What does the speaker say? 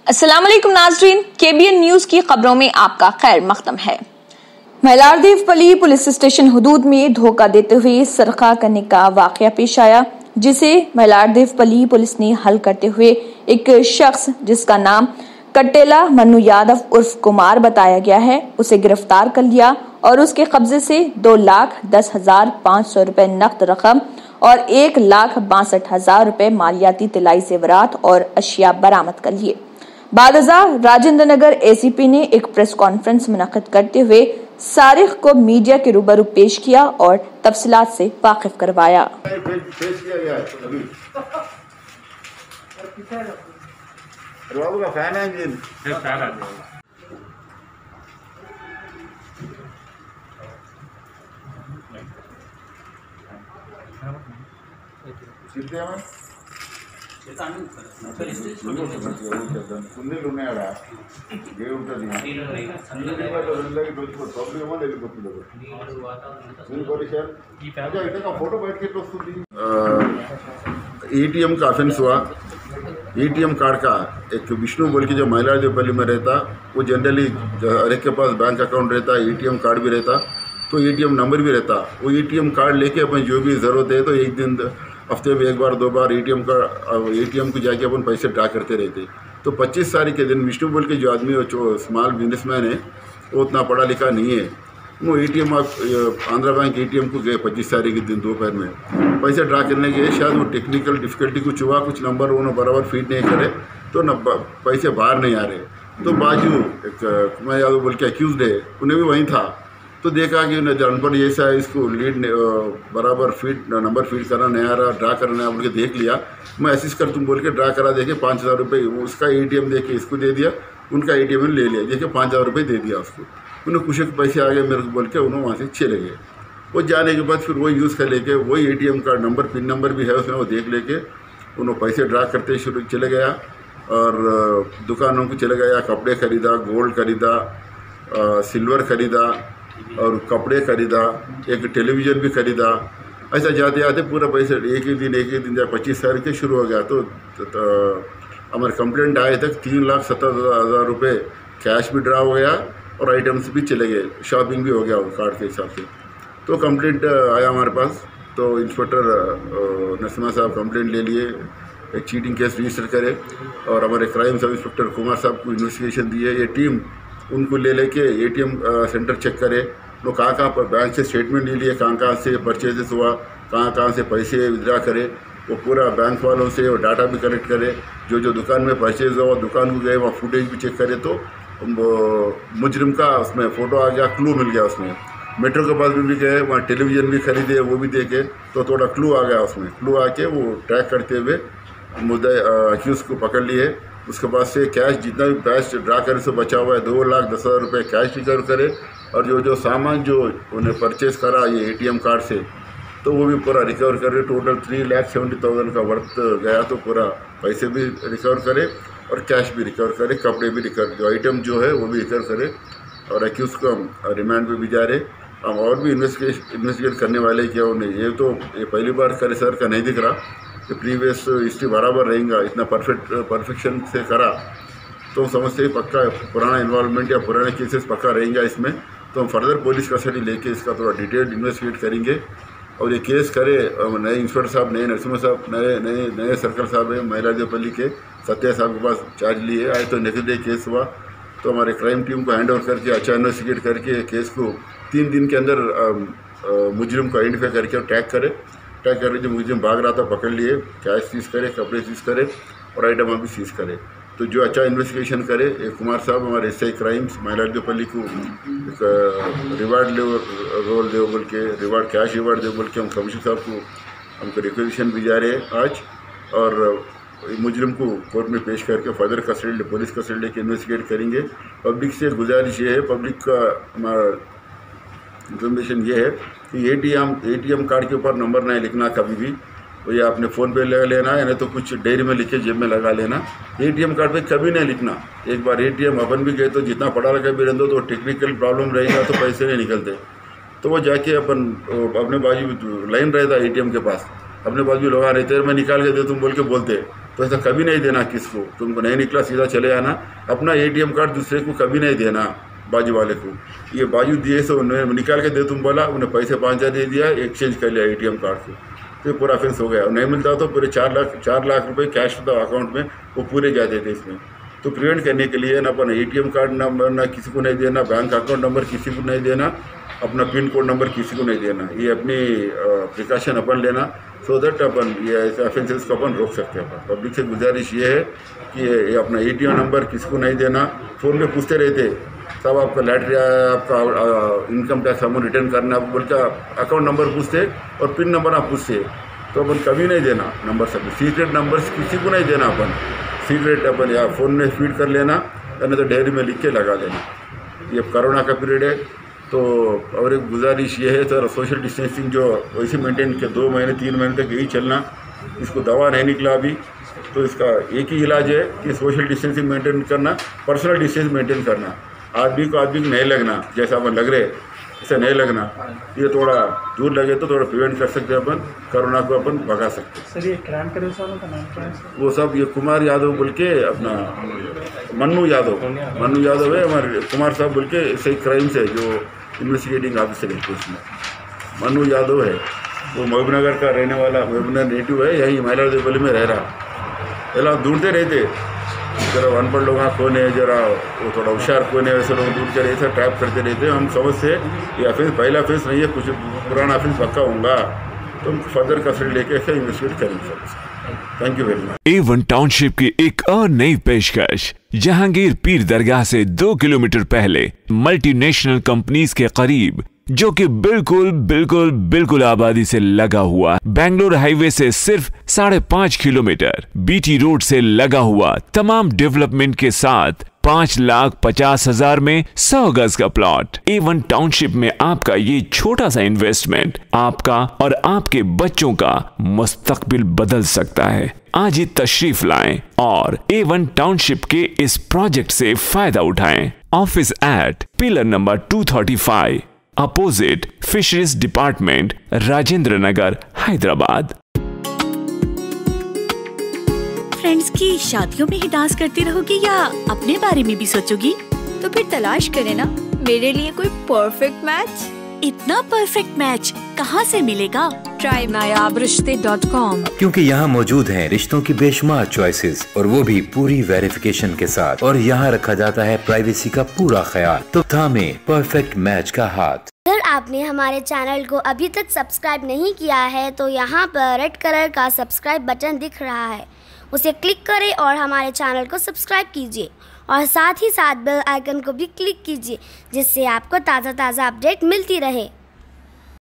अस्सलाम वालेकुम नाज़रीन, केबीएन न्यूज की खबरों में आपका खैर मकदम है। महिलारदेवपल्ली पुलिस स्टेशन हदूद में धोखा देते हुए सरका करने का वाकया पेश आया, जिसे महिलारदेवपल्ली पुलिस ने हल करते हुए एक शख्स जिसका नाम कट्टेला मन्नू यादव उर्फ कुमार बताया गया है, उसे गिरफ्तार कर लिया और उसके कब्जे से 2,10,500 रुपए नकद रकम और 1,62,000 रुपए मालियाती तिलाई जेवरात और अशिया बरामद कर लिए। बादजा राजेंद्र नगर एसीपी ने एक प्रेस कॉन्फ्रेंस मुनक्किद करते हुए सारिख को मीडिया के रूबरू पेश किया और तफसीलात से वाकिफ करवाया। एटीएम का ऑफेंस हुआ। एटीएम कार्ड का एक विष्णु बोल के जो महिलारदेवपल्ली में रहता, वो जनरली हर एक के पास बैंक अकाउंट रहता, एटीएम कार्ड भी रहता, तो एटीएम नंबर भी रहता। वो एटीएम कार्ड लेके अपन जो भी ज़रूरत है तो एक दिन हफ्ते में एक बार दो बार एटीएम को जाके अपन पैसे ड्रा करते रहते। तो 25 तारीख के दिन विष्णु बोल के जो आदमी जो स्मॉल बिजनेसमैन है, वो उतना पढ़ा लिखा नहीं है, वो एटीएम आंध्रा बैंक एटीएम को गए 25 तारीख के दिन दोपहर में पैसे ड्रा करने के। शायद वो टेक्निकल डिफिकल्टी कुछ हुआ, कुछ नंबर उन्होंने बराबर फीड नहीं करे तो न पैसे बाहर नहीं आ रहे। तो बाजू एक कुमार यादव बोल के अक्यूज है, उन्हें भी वहीं था, तो देखा कि अनपढ़ जैसा है, इसको लीड बराबर नंबर फीड करना नहीं आ रहा, ड्रा करना है बोल के देख लिया। मैं असिस्ट कर तुम बोल के ड्रा करा देखे 5,000 रुपये उसका एटीएम दे के इसको दे दिया, उनका एटीएम ले लिया, देखे 5,000 रुपये दे दिया उसको। उन्हें कुछ पैसे आ गए मेरे को बोल के उन्होंने वहाँ से चले गए। वो जाने के बाद फिर वही यूज़ कर लेके वही एटीएम का नंबर पिन नंबर भी है उसमें, वो देख लेके उन्होंने पैसे ड्रा करते शुरू चले गया और दुकानों को चले गया, कपड़े खरीदा, गोल्ड खरीदा, सिल्वर खरीदा और कपड़े खरीदा, एक टेलीविज़न भी खरीदा। ऐसा जाते जाते पूरा पैसे एक ही दिन 25 तारीख के शुरू हो गया। तो हमारे कंप्लेंट आए तक 3,70,000 रुपये कैश भी ड्रा हो गया और आइटम्स भी चले गए, शॉपिंग भी हो गया कार्ड के हिसाब से। तो कंप्लेंट आया हमारे पास, तो इंस्पेक्टर नरसिम्हा साहब कंप्लेंट ले लिए, एक चीटिंग केस रजिस्टर करे और हमारे क्राइम सब इंस्पेक्टर कुमार साहब को इन्वेस्टिगेशन दिए। ये टीम उनको ले लेके एटीएम सेंटर चेक करे, वो कहाँ पर बैंक से स्टेटमेंट ले लिए, कहाँ से परचेजेस हुआ, कहाँ से पैसे विड्रा करे, वो पूरा बैंक वालों से वो डाटा भी कलेक्ट करे। जो दुकान में परचेज हुआ दुकान को गए वहाँ फुटेज भी चेक करे, तो मुजरिम का उसमें फ़ोटो आ गया, क्लू मिल गया उसमें। मेट्रो के पास भी गए, वहाँ टेलीविज़न भी खरीदे, वो भी देखे, तो थोड़ा क्लू आ गया उसमें। क्लू आके वो ट्रैक करते हुए मुद्दे अक्यूज़ को पकड़ लिए। उसके बाद से कैश जितना भी कैश ड्रा करे से बचा हुआ है 2,10,000 रुपये कैश रिकवर करे और जो सामान जो उन्हें परचेज़ करा ये एटीएम कार्ड से, तो वो भी पूरा रिकवर करे। टोटल 3,70,000 का वर्थ गया, तो पूरा पैसे भी रिकवर करे और कैश भी रिकवर करे, कपड़े भी रिकवर, जो आइटम जो है वो भी रिकवर करे और अक्यूज़ को हम रिमांड पे भी जा रहे। हम और भी इन्वेस्टिगेट करने वाले क्या उन्हें, ये तो ये पहली बार करे सर का नहीं दिख रहा, कि प्रीवियस हिस्ट्री बराबर रहेगा, इतना परफेक्शन से करा तो समझते ही पक्का पुराना इन्वॉल्वमेंट या पुराने केसेस पक्का रहेंगे इसमें। तो हम फर्दर पुलिस कस्टडी लेके इसका थोड़ा डिटेल्ड इन्वेस्टिगेट करेंगे और ये केस करे। नए इंस्पेक्टर साहब, नए नरसिम्हा साहब, नए सर्कल साहब है महिलारदेवपल्ली के, सत्या साहब के पास चार्ज लिए आए, तो नेक्स्ट डे केस हुआ। तो हमारे क्राइम टीम को हैंड ओवर करके अच्छा इन्वेस्टिगेट करके केस को 3 दिन के अंदर मुजरिम को आइडेंटिफाई करके ट्रैक करे। जो मुजरिम भाग रहा था पकड़ लिए, कैश सीज करे, कपड़े सीज करे और आइटम भी सीज करे। तो जो अच्छा इन्वेस्टिगेशन करे, कुमार साहब हमारे एसआई क्राइम्स महिलारदेवपल्ली को रिवार्ड रोल दे बोल के, रिवार्ड कैश रिवार्ड दे बोल के हम कमिश्नर साहब को हमको रिक्वेजिशन भी जा रहे हैं आज। और मुजरिम को कोर्ट में पेश करके फर्दर कस्टडी पुलिस कस्टडी लेके इन्वेस्टिगेट करेंगे। पब्लिक से गुजारिश ये है, पब्लिक का हमारा इन्फॉर्मेशन ये है कि एटीएम कार्ड के ऊपर नंबर नहीं लिखना कभी भी, तो या अपने फ़ोन पे लगा लेना, या नहीं तो कुछ डायरी में लिख के जेब में लगा लेना। एटीएम कार्ड पे कभी नहीं लिखना। एक बार एटीएम अपन भी गए तो जितना पढ़ा लिखा भी रहता तो टेक्निकल प्रॉब्लम रहेगा तो पैसे नहीं निकलते। तो वो जाके अपन अपने बाजू लाइन रहता एटीएम के पास, अपने बाजू लोग आ रहते, मैं निकाल के दे तुम बोल के बोलते, तो ऐसा कभी नहीं देना किसको। तुमको नहीं निकला सीधा चले आना। अपना एटीएम कार्ड दूसरे को कभी नहीं देना, बाजू वाले को। ये बाजू दिए से उन्हें निकाल के दे तुम बोला, उन्हें पैसे 5,000 दे दिया, एक्सचेंज कर लिया एटीएम कार्ड से, तो पूरा ऑफेंस हो गया। नहीं मिलता तो पूरे 4 लाख रुपए कैश होता अकाउंट में, वो पूरे जाते थे इसमें। तो प्रिवेंट करने के लिए ना अपन एटीएम कार्ड नंबर ना किसी को नहीं देना, बैंक अकाउंट नंबर किसी को नहीं देना, अपना पिन कोड नंबर किसी को नहीं देना। ये अपनी प्रिकॉशन अपन लेना, सो दैट अपन ये ऐसे ऑफेंसेस को अपन रोक सकते हैं। अपन पब्लिक से गुजारिश ये है कि ये अपना एटीएम नंबर किसी को नहीं देना। फ़ोन में पूछते रहते सब, आपका लैटरी आया, आपका इनकम टैक्स अमाउंट रिटर्न करना, आप बोल के अकाउंट नंबर पूछते और पिन नंबर आप पूछते, तो अपन कभी नहीं देना नंबर सब। सीक्रेट नंबर्स किसी को नहीं देना अपन। सीक्रेट अपन या फ़ोन में फीड कर लेना, या नहीं तो डायरी में लिख के लगा देना। ये कोरोना का पीरियड है, तो और एक गुजारिश ये है सर, सोशल डिस्टेंसिंग जो वैसे मेंटेन के 2 महीने 3 महीने तक यही चलना। इसको दवा नहीं निकला अभी, तो इसका एक ही इलाज है कि सोशल डिस्टेंसिंग मेंटेन करना, पर्सनल डिस्टेंस मेंटेन करना। आदमी को नहीं लगना, जैसा अपन लग रहे ऐसा नहीं लगना। ये थोड़ा दूर लगे तो थोड़ा प्रिवेंट कर सकते हैं अपन, कोरोना को अपन भगा सकते हैं। सर ये क्राइम करे वालों का नाम क्या है? वो सब ये कुमार यादव बोल के, अपना मन्नू यादव है हमारे, कुमार साहब बोल के सही क्राइम से जो इन्वेस्टिगेटिंग ऑफिसर है उसमें मन्नू यादव है। वो महबूबनगर का रहने वाला, महबूबनगर नेटिव है, यहीं मैलारदेवपल्ली में रह रहा। पहला ढूंढते रहते जरा अनपढ़ लोग कौन है, जरा वो थोड़ा होशियार कौन है, वैसे लोग ढूंढ कर ऐसा ट्रैप करते रहते। हम समझते ये ऑफेंस पहला ऑफेंस नहीं है, कुछ पुराना ऑफेंस पक्का होगा, तो हम फर्दर कस्टडी लेके ऐसे इन्वेस्टिगेट करेंगे। Thank you very much. A1 township की एक और नई पेशकश, जहांगीर पीर दरगाह से 2 किलोमीटर पहले मल्टीनेशनल कंपनीज के करीब, जो कि बिल्कुल आबादी से लगा हुआ, बेंगलोर हाईवे से सिर्फ 5.5 किलोमीटर, बीटी रोड से लगा हुआ, तमाम डेवलपमेंट के साथ 5,50,000 में 100 गज का प्लॉट। A1 टाउनशिप में आपका ये छोटा सा इन्वेस्टमेंट आपका और आपके बच्चों का मुस्तकबिल बदल सकता है। आज ही तशरीफ लाएं और A1 टाउनशिप के इस प्रोजेक्ट से फायदा उठाएं। Office at pillar number 235, opposite fisheries department, Rajendra Nagar, Hyderabad. Friends की शादियों में ही डांस करती रहोगी या अपने बारे में भी सोचोगी? तो फिर तलाश करें ना मेरे लिए कोई परफेक्ट मैच। इतना परफेक्ट मैच कहाँ से मिलेगा? ट्राई nayabrishte.com, क्योंकि यहाँ मौजूद हैं रिश्तों की बेशुमार चॉइसेस, और वो भी पूरी वेरिफिकेशन के साथ, और यहाँ रखा जाता है प्राइवेसी का पूरा ख्याल। तो थामे परफेक्ट मैच का हाथ। अगर आपने हमारे चैनल को अभी तक सब्सक्राइब नहीं किया है तो यहाँ पर रेड कलर का सब्सक्राइब बटन दिख रहा है, उसे क्लिक करें और हमारे चैनल को सब्सक्राइब कीजिए, और साथ ही साथ बेल आइकन को भी क्लिक कीजिए, जिससे आपको ताज़ा अपडेट मिलती रहे।